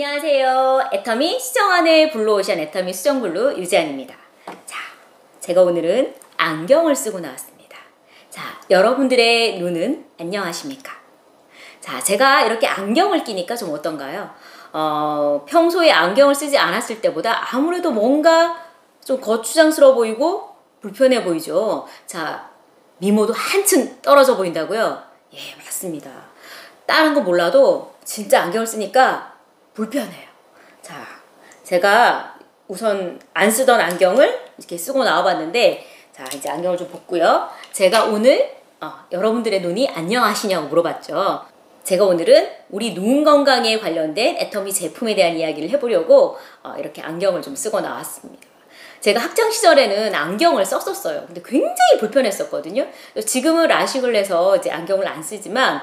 안녕하세요. 애터미 수정안에 블루오션 애터미 수정블루 유지안입니다. 자, 제가 오늘은 안경을 쓰고 나왔습니다. 자, 여러분들의 눈은 안녕하십니까? 자, 제가 이렇게 안경을 끼니까 좀 어떤가요? 평소에 안경을 쓰지 않았을 때보다 아무래도 뭔가 좀 거추장스러워 보이고 불편해 보이죠? 자, 미모도 한층 떨어져 보인다고요? 예, 맞습니다. 다른 거 몰라도 진짜 안경을 쓰니까 불편해요. 자, 제가 우선 안 쓰던 안경을 이렇게 쓰고 나와봤는데, 자, 이제 안경을 좀 벗고요. 제가 오늘 여러분들의 눈이 안녕하시냐고 물어봤죠. 제가 오늘은 우리 눈 건강에 관련된 애터미 제품에 대한 이야기를 해보려고 이렇게 안경을 좀 쓰고 나왔습니다. 제가 학창 시절에는 안경을 썼었어요. 근데 굉장히 불편했었거든요. 지금은 라식을 해서 이제 안경을 안 쓰지만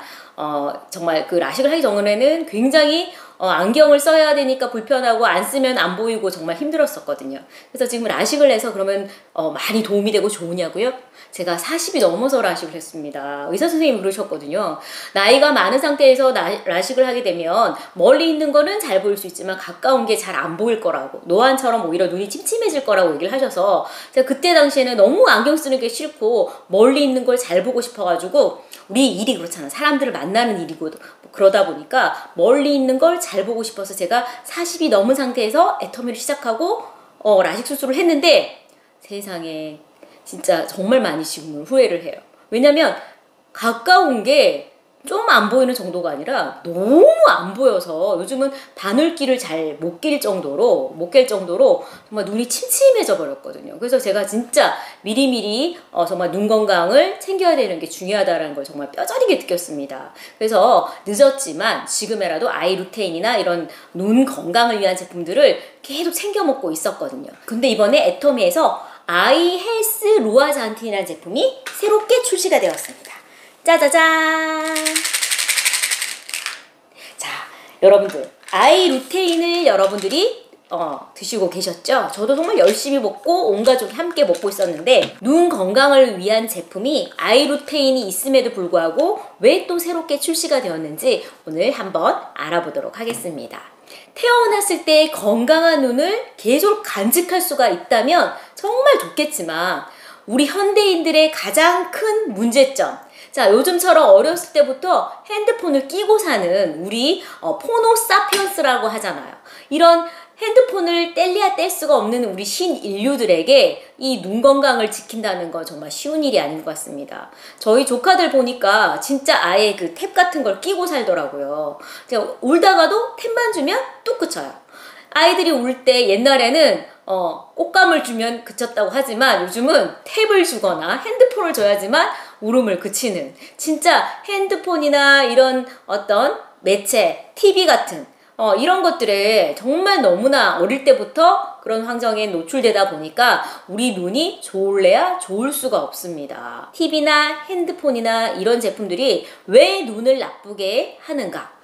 정말 그 라식을 하기 전에는 굉장히 안경을 써야 되니까 불편하고 안 쓰면 안 보이고 정말 힘들었었거든요. 그래서 지금 라식을 해서 그러면 많이 도움이 되고 좋으냐고요? 제가 40이 넘어서 라식을 했습니다. 의사 선생님이 그러셨거든요. 나이가 많은 상태에서 라식을 하게 되면 멀리 있는 거는 잘 보일 수 있지만 가까운 게 잘 안 보일 거라고, 노안처럼 오히려 눈이 침침해질 거라고 얘기를 하셔서 제가 그때 당시에는 너무 안경 쓰는 게 싫고 멀리 있는 걸 잘 보고 싶어가지고, 우리 일이 그렇잖아. 사람들을 만나는 일이고 그러다 보니까 멀리 있는 걸 잘 보고 싶어서 제가 40이 넘은 상태에서 애터미를 시작하고 라식 수술을 했는데, 세상에 진짜 정말 많이 지금은 후회를 해요. 왜냐면 가까운 게 좀 안 보이는 정도가 아니라 너무 안 보여서 요즘은 바늘길을 잘 못 낄 정도로 정말 눈이 침침해져 버렸거든요. 그래서 제가 진짜 미리미리 정말 눈 건강을 챙겨야 되는 게 중요하다는 걸 정말 뼈저리게 느꼈습니다. 그래서 늦었지만 지금이라도 아이 루테인이나 이런 눈 건강을 위한 제품들을 계속 챙겨 먹고 있었거든요. 근데 이번에 애터미에서 아이 헬스 루아잔틴이라는 제품이 새롭게 출시가 되었습니다. 짜자잔! 자, 여러분들, 아이 루테인을 여러분들이 드시고 계셨죠? 저도 정말 열심히 먹고 온 가족이 함께 먹고 있었는데, 눈 건강을 위한 제품이 아이 루테인이 있음에도 불구하고 왜 또 새롭게 출시가 되었는지 오늘 한번 알아보도록 하겠습니다. 태어났을 때 건강한 눈을 계속 간직할 수가 있다면 정말 좋겠지만, 우리 현대인들의 가장 큰 문제점, 자, 요즘처럼 어렸을 때부터 핸드폰을 끼고 사는 우리 포노사피언스라고 하잖아요. 이런 핸드폰을 뗄래야 뗄 수가 없는 우리 신인류들에게 이 눈 건강을 지킨다는 건 정말 쉬운 일이 아닌 것 같습니다. 저희 조카들 보니까 진짜 아예 그 탭 같은 걸 끼고 살더라고요. 울다가도 탭만 주면 뚝 그쳐요. 아이들이 울 때 옛날에는 꽃감을 주면 그쳤다고 하지만 요즘은 탭을 주거나 핸드폰을 줘야지만 울음을 그치는, 진짜 핸드폰이나 이런 어떤 매체, TV 같은 이런 것들에 정말 너무나 어릴 때부터 그런 환경에 노출되다 보니까 우리 눈이 좋을래야 좋을 수가 없습니다. TV나 핸드폰이나 이런 제품들이 왜 눈을 나쁘게 하는가?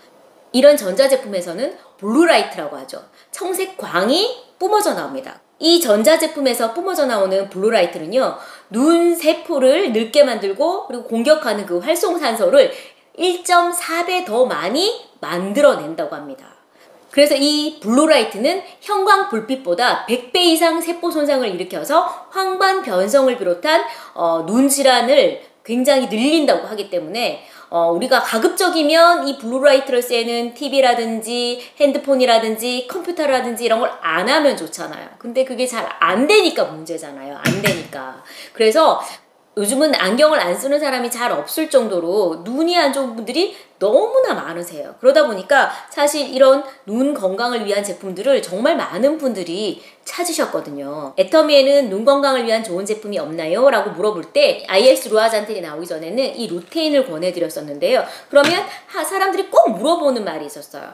이런 전자제품에서는 블루라이트라고 하죠. 청색 광이 뿜어져 나옵니다. 이 전자제품에서 뿜어져 나오는 블루라이트는요, 눈 세포를 늙게 만들고 그리고 공격하는 그 활성산소를 1.4배 더 많이 만들어낸다고 합니다. 그래서 이 블루라이트는 형광 불빛보다 100배 이상 세포 손상을 일으켜서 황반 변성을 비롯한 눈 질환을 굉장히 늘린다고 하기 때문에 우리가 가급적이면 이 블루라이트를 쐬는 TV라든지 핸드폰이라든지 컴퓨터라든지 이런 걸 안 하면 좋잖아요. 근데 그게 잘 안 되니까 문제잖아요. 안 되니까. 그래서 요즘은 안경을 안 쓰는 사람이 잘 없을 정도로 눈이 안 좋은 분들이 너무나 많으세요. 그러다 보니까 사실 이런 눈 건강을 위한 제품들을 정말 많은 분들이 찾으셨거든요. 애터미에는 눈 건강을 위한 좋은 제품이 없나요? 라고 물어볼 때 IS 루아잔틴이 나오기 전에는 이 루테인을 권해드렸었는데요. 그러면 사람들이 꼭 물어보는 말이 있었어요.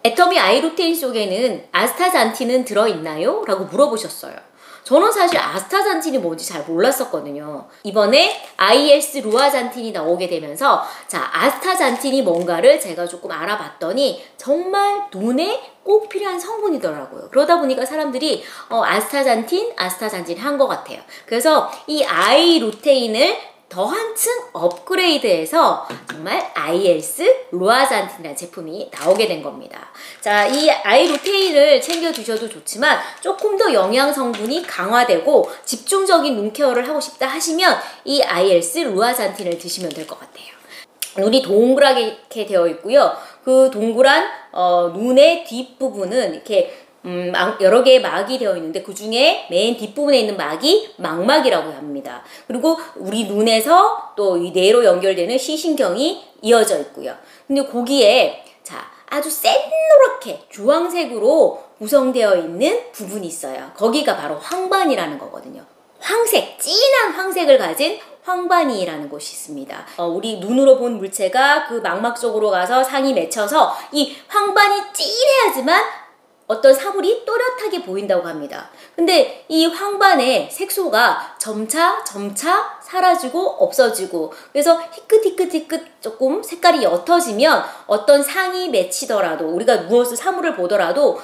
애터미 아이 루테인 속에는 아스타잔틴은 들어있나요? 라고 물어보셨어요. 저는 사실 아스타잔틴이 뭔지 잘 몰랐었거든요. 이번에 IS 루아잔틴이 나오게 되면서, 자, 아스타잔틴이 뭔가를 제가 조금 알아봤더니 정말 눈에 꼭 필요한 성분이더라고요. 그러다 보니까 사람들이 아스타잔틴 한 것 같아요. 그래서 이 아이 루테인을 더 한층 업그레이드해서 정말 ILS 루아잔틴이라는 제품이 나오게 된 겁니다. 자, 이 아이루테인을 챙겨 드셔도 좋지만 조금 더 영양 성분이 강화되고 집중적인 눈 케어를 하고 싶다 하시면 이 ILS 루아잔틴을 드시면 될 것 같아요. 눈이 동그랗게 되어 있고요. 그 동그란 눈의 뒷부분은 이렇게 여러 개의 막이 되어 있는데 그 중에 맨 뒷부분에 있는 막이 망막이라고 합니다. 그리고 우리 눈에서 또 이 뇌로 연결되는 시신경이 이어져 있고요. 근데 거기에 자, 아주 센노랗게 주황색으로 구성되어 있는 부분이 있어요. 거기가 바로 황반이라는 거거든요. 황색, 진한 황색을 가진 황반이라는 곳이 있습니다. 우리 눈으로 본 물체가 그 망막 쪽으로 가서 상이 맺혀서 이 황반이 찐해야지만 어떤 사물이 또렷하게 보인다고 합니다. 근데 이 황반의 색소가 점차 사라지고 없어지고, 그래서 희끗희끗 조금 색깔이 옅어지면 어떤 상이 맺히더라도, 우리가 누워서 사물을 보더라도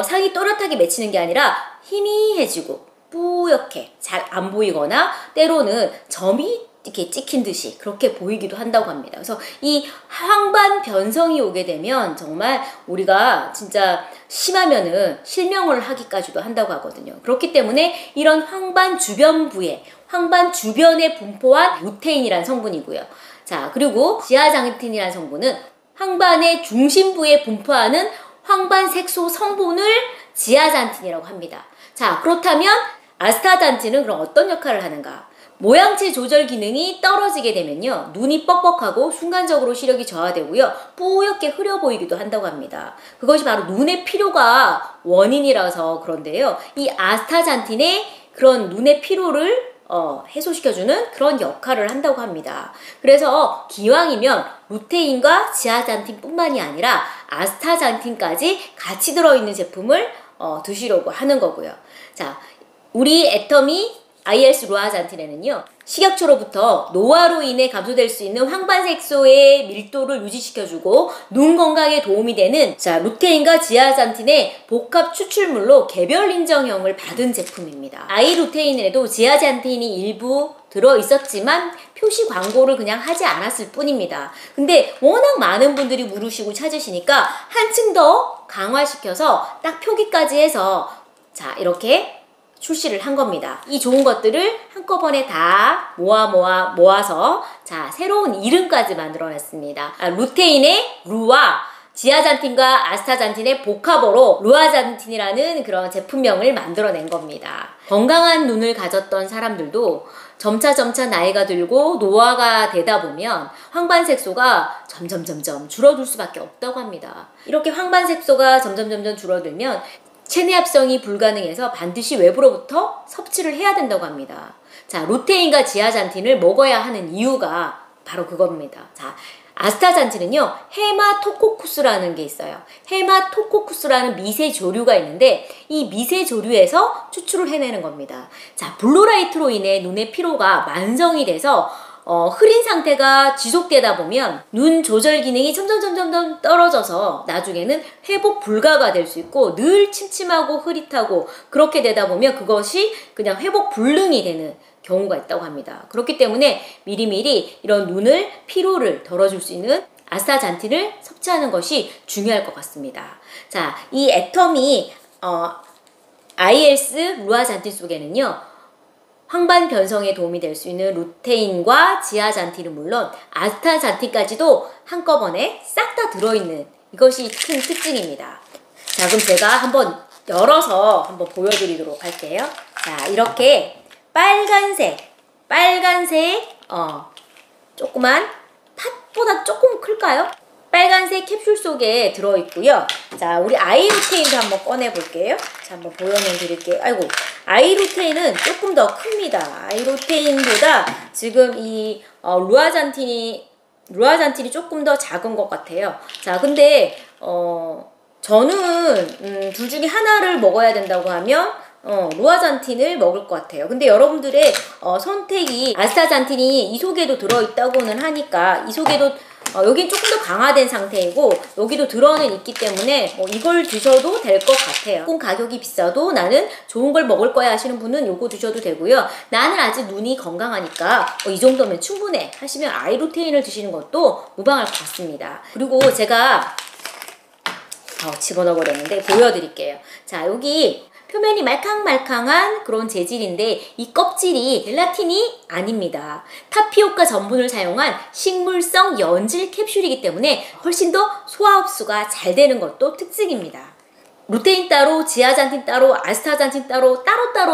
상이 또렷하게 맺히는 게 아니라 희미해지고 뿌옇게 잘 안 보이거나 때로는 점이 이렇게 찍힌 듯이 그렇게 보이기도 한다고 합니다. 그래서 이 황반 변성이 오게 되면 정말 우리가 진짜 심하면은 실명을 하기까지도 한다고 하거든요. 그렇기 때문에 이런 황반 주변부에, 황반 주변에 분포한 루테인이라는 성분이고요. 자, 그리고 지아잔틴이라는 성분은 황반의 중심부에 분포하는 황반 색소 성분을 지아잔틴이라고 합니다. 자, 그렇다면 아스타잔틴은 그럼 어떤 역할을 하는가? 모양체 조절 기능이 떨어지게 되면요, 눈이 뻑뻑하고 순간적으로 시력이 저하되고요, 뿌옇게 흐려 보이기도 한다고 합니다. 그것이 바로 눈의 피로가 원인이라서 그런데요, 이 아스타잔틴의 그런 눈의 피로를 해소시켜주는 그런 역할을 한다고 합니다. 그래서 기왕이면 루테인과 지아잔틴 뿐만이 아니라 아스타잔틴까지 같이 들어있는 제품을 드시려고 하는 거고요. 자, 우리 애터미 ILS 루아잔틴에는요, 식약처로부터 노화로 인해 감소될 수 있는 황반색소의 밀도를 유지시켜주고 눈 건강에 도움이 되는 루테인과 지아잔틴의 복합 추출물로 개별 인정형을 받은 제품입니다. 아이루테인에도 지아잔틴이 일부 들어있었지만 표시 광고를 그냥 하지 않았을 뿐입니다. 근데 워낙 많은 분들이 물으시고 찾으시니까 한층 더 강화시켜서 딱 표기까지 해서 이렇게 출시를 한 겁니다. 이 좋은 것들을 한꺼번에 다 모아서 새로운 이름까지 만들어냈습니다. 루테인의 루와, 지아잔틴과 아스타잔틴의 복합어로 루아잔틴이라는 그런 제품명을 만들어낸 겁니다. 건강한 눈을 가졌던 사람들도 점차 나이가 들고 노화가 되다 보면 황반색소가 점점 줄어들 수밖에 없다고 합니다. 이렇게 황반색소가 점점 줄어들면 체내 합성이 불가능해서 반드시 외부로부터 섭취를 해야 된다고 합니다. 자, 루테인과 지아잔틴을 먹어야 하는 이유가 바로 그겁니다. 자, 아스타잔틴은요, 헤마토코쿠스라는 게 있어요. 헤마토코쿠스라는 미세 조류가 있는데 이 미세 조류에서 추출을 해내는 겁니다. 자, 블루라이트로 인해 눈의 피로가 만성이 돼서 흐린 상태가 지속되다 보면 눈 조절 기능이 점점 떨어져서 나중에는 회복 불가가 될 수 있고 늘 침침하고 흐릿하고 그렇게 되다 보면 그것이 그냥 회복 불능이 되는 경우가 있다고 합니다. 그렇기 때문에 미리미리 이런 눈을 피로를 덜어줄 수 있는 아스타잔틴을 섭취하는 것이 중요할 것 같습니다. 자, 이 애터미 ILS 루아잔틴 속에는요, 황반 변성에 도움이 될 수 있는 루테인과 지아잔틴은 물론 아스타잔틴까지도 한꺼번에 싹 다 들어있는 이것이 큰 특징입니다. 자, 그럼 제가 한번 열어서 한번 보여드리도록 할게요. 자, 이렇게 빨간색 조그만 팥보다 조금 클까요? 빨간색 캡슐 속에 들어있고요. 자, 우리 아이루테인도 한번 꺼내볼게요. 자, 한번 보여는 드릴게요. 아이고, 아이루테인은 조금 더 큽니다. 아이루테인보다 지금 이 루아잔틴이 조금 더 작은 것 같아요. 자, 근데 저는 둘 중에 하나를 먹어야 된다고 하면 루아잔틴을 먹을 것 같아요. 근데 여러분들의 선택이 아스타잔틴이 이 속에도 들어있다고는 하니까 이 속에도 여긴 조금 더 강화된 상태이고 여기도 들어는 있기 때문에 이걸 드셔도 될 것 같아요. 조금 가격이 비싸도 나는 좋은 걸 먹을 거야 하시는 분은 요거 드셔도 되고요. 나는 아직 눈이 건강하니까 이 정도면 충분해 하시면 아이루테인을 드시는 것도 무방할 것 같습니다. 그리고 제가 집어넣어 버렸는데 보여드릴게요. 자, 여기 표면이 말캉말캉한 그런 재질인데 이 껍질이 젤라틴이 아닙니다. 타피오카 전분을 사용한 식물성 연질 캡슐이기 때문에 훨씬 더 소화 흡수가 잘 되는 것도 특징입니다. 루테인 따로, 지아잔틴 따로, 아스타잔틴 따로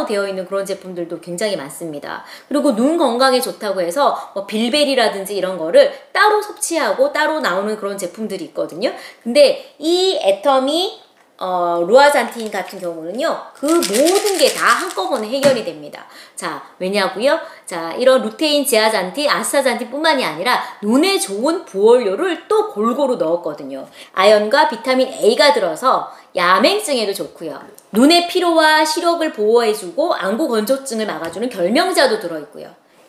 되어 있는 그런 제품들도 굉장히 많습니다. 그리고 눈 건강에 좋다고 해서 빌베리라든지 이런 거를 따로 섭취하고 따로 나오는 그런 제품들이 있거든요. 근데 이 애터미 루아잔틴 같은 경우는요, 그 모든 게 다 한꺼번에 해결이 됩니다. 자, 왜냐고요? 자, 이런 루테인, 지아잔틴, 아스타잔틴 뿐만이 아니라 눈에 좋은 부원료를 또 골고루 넣었거든요. 아연과 비타민 A가 들어서 야맹증에도 좋고요. 눈의 피로와 시력을 보호해주고 안구 건조증을 막아주는 결명자도 들어있고요.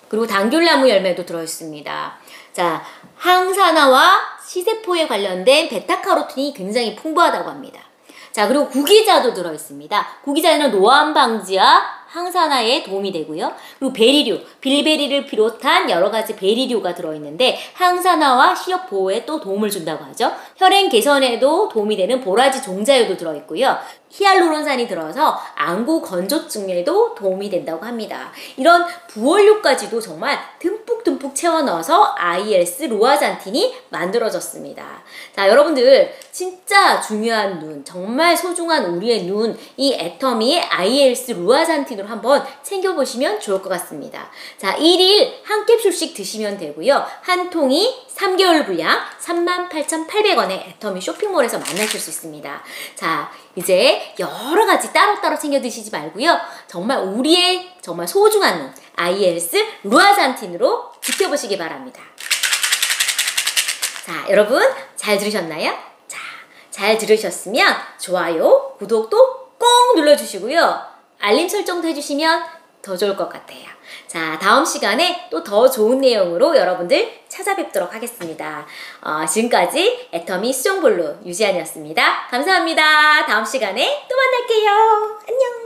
그리고 당귤나무 열매도 들어있습니다. 자, 항산화와 시세포에 관련된 베타카로틴이 굉장히 풍부하다고 합니다. 자, 그리고 구기자도 들어있습니다. 구기자는 노안 방지와 항산화에 도움이 되고요. 그리고 베리류, 빌베리를 비롯한 여러 가지 베리류가 들어있는데 항산화와 시력 보호에 또 도움을 준다고 하죠. 혈행 개선에도 도움이 되는 보라지 종자유도 들어있고요. 히알루론산이 들어서 안구 건조증에도 도움이 된다고 합니다. 이런 부원료까지도 정말 듬뿍 채워 넣어서 ILS 루아잔틴이 만들어졌습니다. 자, 여러분들 진짜 중요한 눈, 정말 소중한 우리의 눈, 이 애터미의 ILS 루아잔틴으로 한번 챙겨보시면 좋을 것 같습니다. 자, 1일 한 캡슐씩 드시면 되고요. 한 통이 3개월 분량 38,800원에 애터미 쇼핑몰에서 만나실 수 있습니다. 자, 이제 여러 가지 따로따로 챙겨 드시지 말고요. 정말 우리의 정말 소중한 눈, ILS 루아잔틴으로 지켜보시기 바랍니다. 자, 여러분 잘 들으셨나요? 자, 잘 들으셨으면 좋아요, 구독도 꼭 눌러주시고요. 알림 설정도 해주시면 더 좋을 것 같아요. 자, 다음 시간에 또 더 좋은 내용으로 여러분들 찾아뵙도록 하겠습니다. 지금까지 애터미 수정블루 유지안이었습니다. 감사합니다. 다음 시간에 또 만날게요. 안녕.